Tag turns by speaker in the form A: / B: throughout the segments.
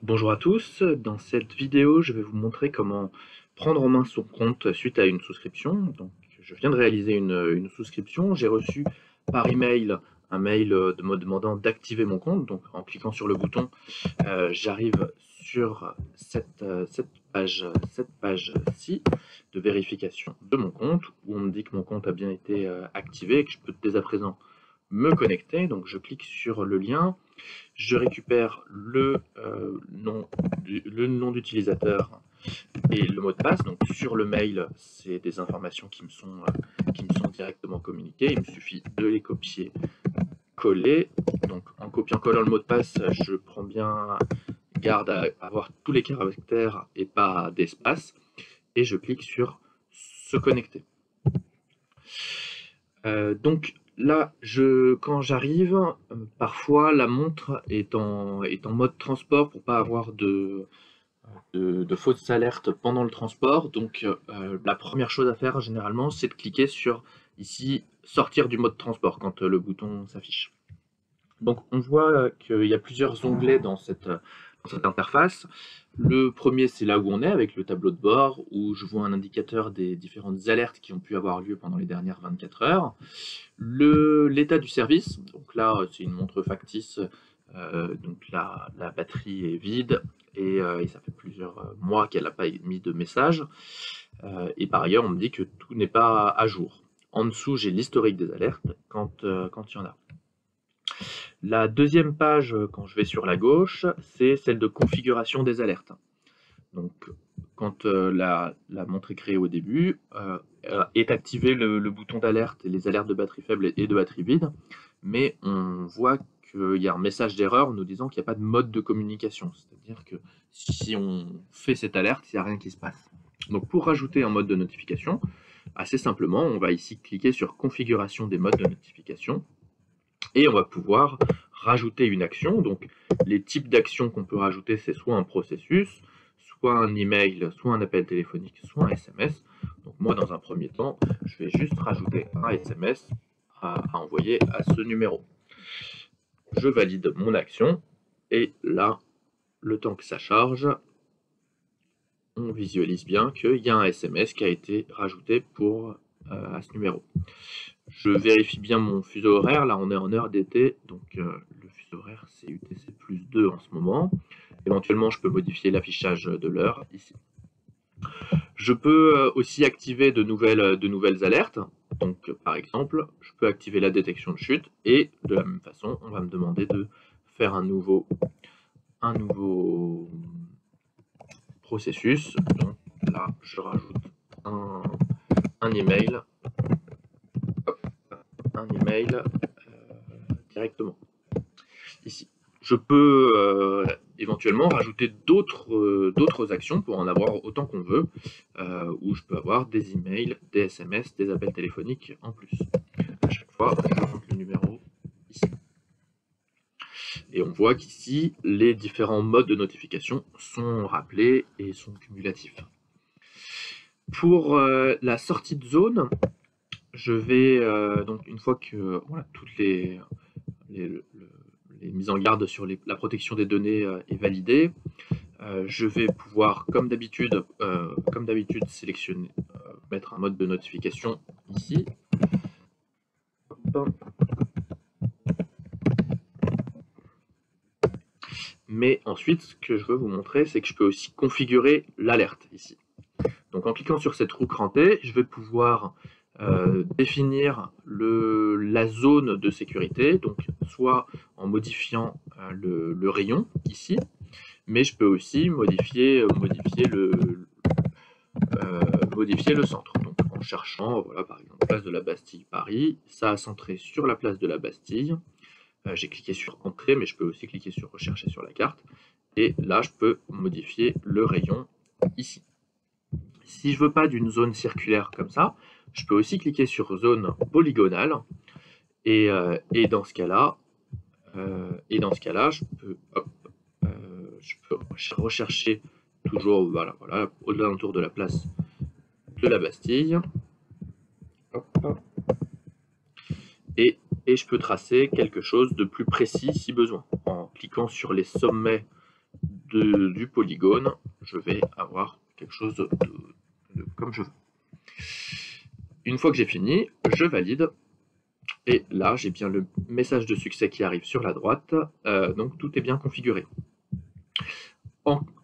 A: Bonjour à tous, dans cette vidéo, je vais vous montrer comment prendre en main son compte suite à une souscription. Donc, je viens de réaliser une souscription. J'ai reçu par email un mail de me demandant d'activer mon compte. Donc, en cliquant sur le bouton, j'arrive sur cette page-ci de vérification de mon compte où on me dit que mon compte a bien été activé et que je peux dès à présent me connecter. Donc, je clique sur le lien. Je récupère le nom d'utilisateur et le mot de passe. Donc sur le mail, c'est des informations qui me sont directement communiquées. Il me suffit de les copier-coller. Donc en copiant-collant le mot de passe, je prends bien garde à avoir tous les caractères et pas d'espace. Et je clique sur se connecter. Donc là, quand j'arrive, parfois la montre est en mode transport pour pas avoir de fausses alertes pendant le transport. Donc la première chose à faire généralement, c'est de cliquer sur ici sortir du mode transport quand le bouton s'affiche. Donc on voit qu'il y a plusieurs onglets dans cette interface. Le premier, c'est là où on est avec le tableau de bord, où je vois un indicateur des différentes alertes qui ont pu avoir lieu pendant les dernières 24 heures. L'état du service, donc là c'est une montre factice, donc la batterie est vide et ça fait plusieurs mois qu'elle n'a pas mis de message. Et par ailleurs, on me dit que tout n'est pas à jour. En dessous, j'ai l'historique des alertes quand il y en a. La deuxième page, quand je vais sur la gauche, c'est celle de configuration des alertes. Donc, quand la montre est créée au début, est activé le bouton d'alerte et les alertes de batterie faible et de batterie vide, mais on voit qu'il y a un message d'erreur nous disant qu'il n'y a pas de mode de communication. C'est-à-dire que si on fait cette alerte, il n'y a rien qui se passe. Donc pour rajouter un mode de notification, assez simplement, on va ici cliquer sur configuration des modes de notification et on va pouvoir rajouter une action. Donc les types d'actions qu'on peut rajouter, c'est soit un processus, soit un email, soit un appel téléphonique, soit un SMS. Donc moi, dans un premier temps, je vais juste rajouter un SMS à envoyer à ce numéro. Je valide mon action et là, le temps que ça charge, on visualise bien qu'il y a un SMS qui a été rajouté à ce numéro. Je vérifie bien mon fuseau horaire, là on est en heure d'été, donc le fuseau horaire c'est UTC plus 2 en ce moment. Éventuellement je peux modifier l'affichage de l'heure ici. Je peux aussi activer de nouvelles alertes, donc par exemple je peux activer la détection de chute et de la même façon on va me demander de faire un nouveau processus. Donc là je rajoute un email directement ici. Je peux éventuellement rajouter d'autres actions pour en avoir autant qu'on veut, où je peux avoir des emails, des SMS, des appels téléphoniques en plus. À chaque fois, je rentre le numéro ici. Et on voit qu'ici, les différents modes de notification sont rappelés et sont cumulatifs. Pour la sortie de zone, je vais, donc une fois que voilà, toutes les mises en garde sur la protection des données est validée, je vais pouvoir, comme d'habitude, sélectionner, mettre un mode de notification ici. Hop. Mais ensuite, ce que je veux vous montrer, c'est que je peux aussi configurer l'alerte ici. Donc en cliquant sur cette roue crantée, je vais pouvoir définir la zone de sécurité, donc soit en modifiant le rayon ici, mais je peux aussi modifier le centre. Donc en cherchant, voilà, par exemple, place de la Bastille, Paris, ça a centré sur la place de la Bastille. J'ai cliqué sur Entrée, mais je peux aussi cliquer sur Rechercher sur la carte. Et là, je peux modifier le rayon ici. Si je veux pas d'une zone circulaire comme ça, je peux aussi cliquer sur Zone polygonale. Et dans ce cas-là, je peux rechercher toujours voilà, au-delà de la place de la Bastille. Hop. Et je peux tracer quelque chose de plus précis si besoin, en cliquant sur les sommets du polygone, je vais avoir quelque chose de comme je veux. Une fois que j'ai fini, je valide. Et là, j'ai bien le message de succès qui arrive sur la droite. Donc tout est bien configuré.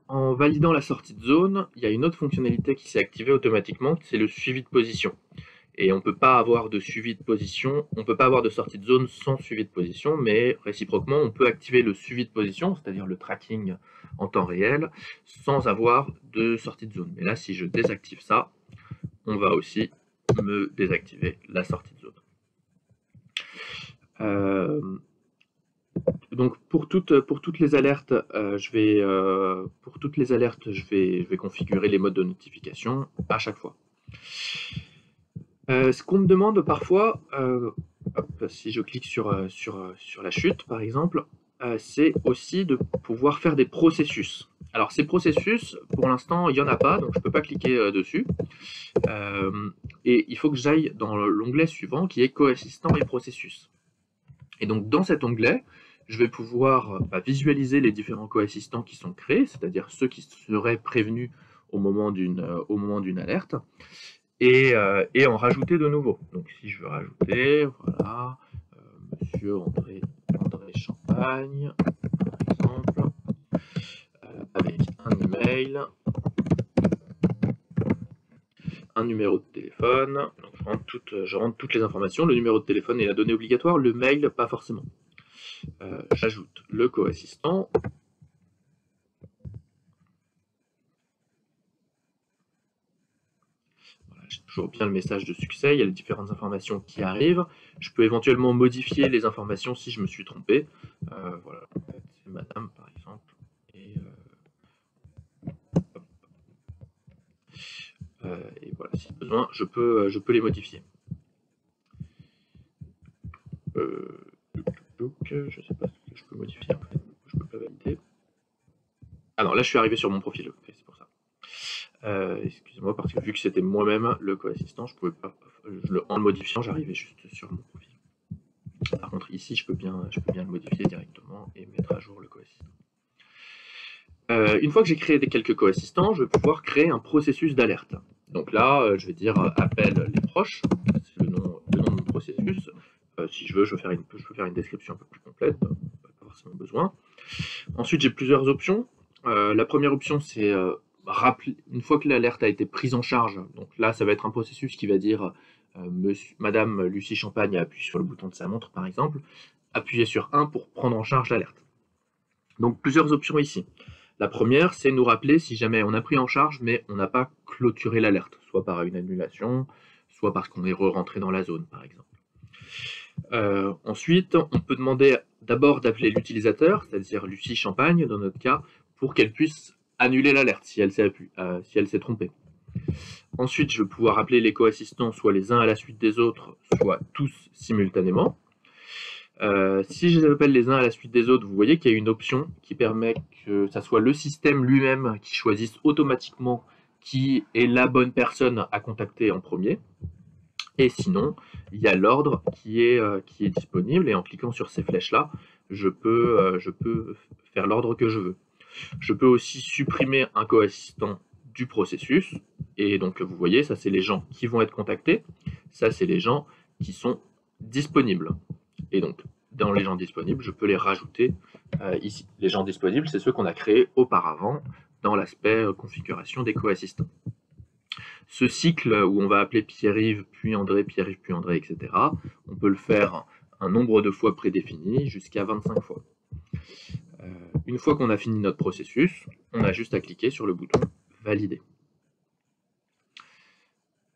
A: En validant la sortie de zone, il y a une autre fonctionnalité qui s'est activée automatiquement, c'est le suivi de position. Et on ne peut pas avoir de suivi de position, on ne peut pas avoir de sortie de zone sans suivi de position, mais réciproquement, on peut activer le suivi de position, c'est-à-dire le tracking en temps réel, sans avoir de sortie de zone. Mais là, si je désactive ça, on va aussi me désactiver la sortie de zone. Donc pour toutes les alertes, je vais configurer les modes de notification à chaque fois. Ce qu'on me demande parfois, si je clique sur la chute par exemple, c'est aussi de pouvoir faire des processus. Alors ces processus, pour l'instant, il n'y en a pas, donc je ne peux pas cliquer dessus. Et il faut que j'aille dans l'onglet suivant qui est coassistant et processus. Et donc dans cet onglet, je vais pouvoir visualiser les différents coassistants qui sont créés, c'est-à-dire ceux qui seraient prévenus au moment d'une alerte, et en rajouter de nouveaux. Donc si je veux rajouter, voilà, Monsieur André Champagne, par exemple, avec un email, un numéro de téléphone, donc je rentre toutes les informations, le numéro de téléphone est la donnée obligatoire, le mail pas forcément. J'ajoute le coassistant. Voilà, j'ai toujours bien le message de succès, il y a les différentes informations qui arrivent. Je peux éventuellement modifier les informations si je me suis trompé. Voilà, c'est madame par exemple. Et voilà, si besoin, je peux les modifier. Je sais pas ce que je peux modifier en fait, je peux pas valider. Ah non, là je suis arrivé sur mon profil, okay, c'est pour ça. Excusez-moi, parce que vu que c'était moi-même le coassistant, je pouvais pas. En le modifiant, j'arrivais juste sur mon profil. Par contre, ici, je peux bien le modifier directement et mettre à jour le coassistant. Une fois que j'ai créé quelques coassistants, je vais pouvoir créer un processus d'alerte. Donc là, je vais dire appelle les proches, c'est le nom de mon processus. Si je veux, je peux faire une description un peu plus complète, pas forcément besoin. Ensuite, j'ai plusieurs options. La première option, c'est rappeler, une fois que l'alerte a été prise en charge, donc là, ça va être un processus qui va dire Madame Lucie Champagne appuie sur le bouton de sa montre, par exemple, appuyez sur 1 pour prendre en charge l'alerte. Donc, plusieurs options ici. La première, c'est nous rappeler si jamais on a pris en charge, mais on n'a pas clôturé l'alerte, soit par une annulation, soit parce qu'on est re-rentré dans la zone, par exemple. Ensuite, on peut demander d'abord d'appeler l'utilisateur, c'est-à-dire Lucie Champagne, dans notre cas, pour qu'elle puisse annuler l'alerte si elle s'est trompée. Ensuite, je vais pouvoir appeler les coassistants, soit les uns à la suite des autres, soit tous simultanément. Si je les appelle les uns à la suite des autres, vous voyez qu'il y a une option qui permet que ça soit le système lui-même qui choisisse automatiquement qui est la bonne personne à contacter en premier. Et sinon, il y a l'ordre qui est disponible, et en cliquant sur ces flèches-là, je peux faire l'ordre que je veux. Je peux aussi supprimer un coassistant du processus, et donc vous voyez, ça c'est les gens qui vont être contactés, ça c'est les gens qui sont disponibles. Et donc, dans les gens disponibles, je peux les rajouter ici. Les gens disponibles, c'est ceux qu'on a créés auparavant dans l'aspect configuration des coassistants. Ce cycle où on va appeler Pierre-Yves, puis André, Pierre-Yves, puis André, etc., on peut le faire un nombre de fois prédéfini, jusqu'à 25 fois. Une fois qu'on a fini notre processus, on a juste à cliquer sur le bouton « Valider ».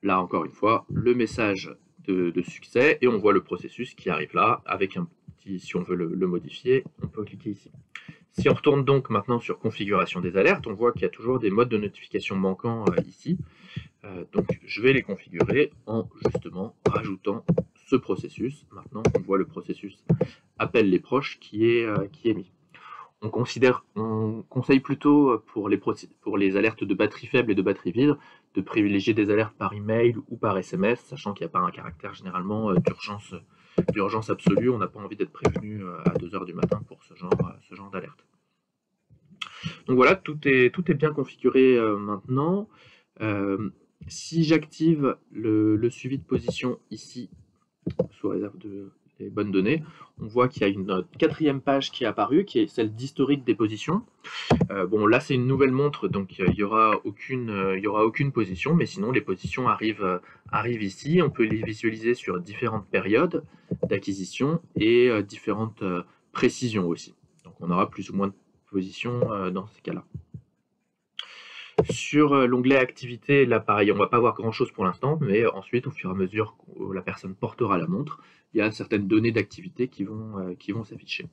A: Là, encore une fois, le message de succès, et on voit le processus qui arrive là, avec un petit, si on veut le modifier, on peut cliquer ici. Si on retourne donc maintenant sur configuration des alertes, on voit qu'il y a toujours des modes de notification manquants ici. Donc je vais les configurer en justement rajoutant ce processus. Maintenant, on voit le processus appelle les proches qui est mis. On conseille plutôt pour les alertes de batterie faible et de batterie vide de privilégier des alertes par email ou par SMS, sachant qu'il n'y a pas un caractère généralement d'urgence absolue. On n'a pas envie d'être prévenu à 2 h du matin pour ce genre d'alerte. Donc voilà, tout est bien configuré maintenant. Si j'active le suivi de position ici, sous réserve des bonnes données, on voit qu'il y a une quatrième page qui est apparue, qui est celle d'historique des positions. Bon, là c'est une nouvelle montre, donc il y aura aucune position, mais sinon les positions arrivent ici. On peut les visualiser sur différentes périodes d'acquisition et différentes précisions aussi. Donc on aura plus ou moins de positions dans ces cas-là. Sur l'onglet activité, là pareil, on va pas voir grand chose pour l'instant, mais ensuite au fur et à mesure que la personne portera la montre, il y a certaines données d'activité qui vont s'afficher.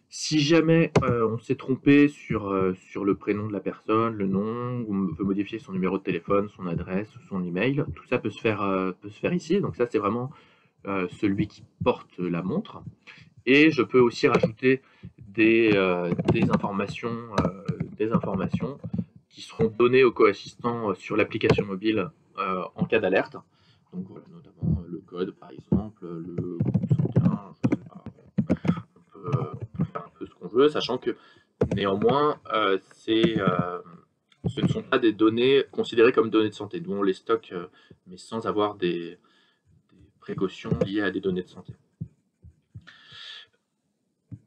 A: Si jamais on s'est trompé sur le prénom de la personne, le nom, on veut modifier son numéro de téléphone, son adresse, son email, tout ça peut se faire ici. Donc ça c'est vraiment celui qui porte la montre. Et je peux aussi rajouter des informations qui seront données au co-assistant sur l'application mobile en cas d'alerte. Donc voilà, notamment le code par exemple, le groupe sanguin, je sais pas. On peut faire un peu ce qu'on veut, sachant que néanmoins, ce ne sont pas des données considérées comme données de santé. Nous on les stocke, mais sans avoir des précautions liées à des données de santé.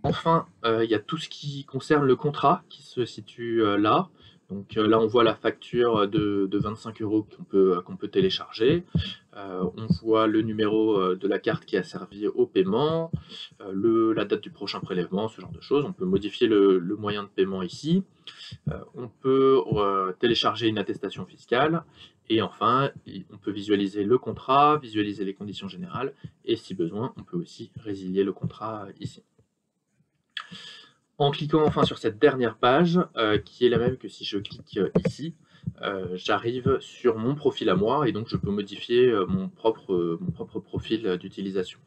A: Enfin, il y a tout ce qui concerne le contrat qui se situe là. Donc là, on voit la facture de 25 € qu'on peut télécharger. On voit le numéro de la carte qui a servi au paiement, la date du prochain prélèvement, ce genre de choses. On peut modifier le moyen de paiement ici. On peut télécharger une attestation fiscale. Et enfin, on peut visualiser le contrat, visualiser les conditions générales. Et si besoin, on peut aussi résilier le contrat ici. En cliquant enfin sur cette dernière page, qui est la même que si je clique ici, j'arrive sur mon profil à moi et donc je peux modifier mon propre profil d'utilisation.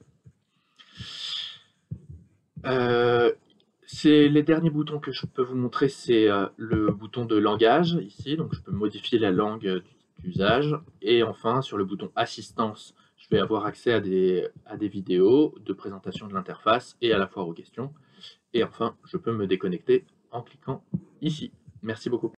A: Les derniers boutons que je peux vous montrer, c'est le bouton de langage ici, donc je peux modifier la langue d'usage. Et enfin, sur le bouton assistance, je vais avoir accès à des vidéos de présentation de l'interface et à la foire aux questions. Et enfin, je peux me déconnecter en cliquant ici. Merci beaucoup.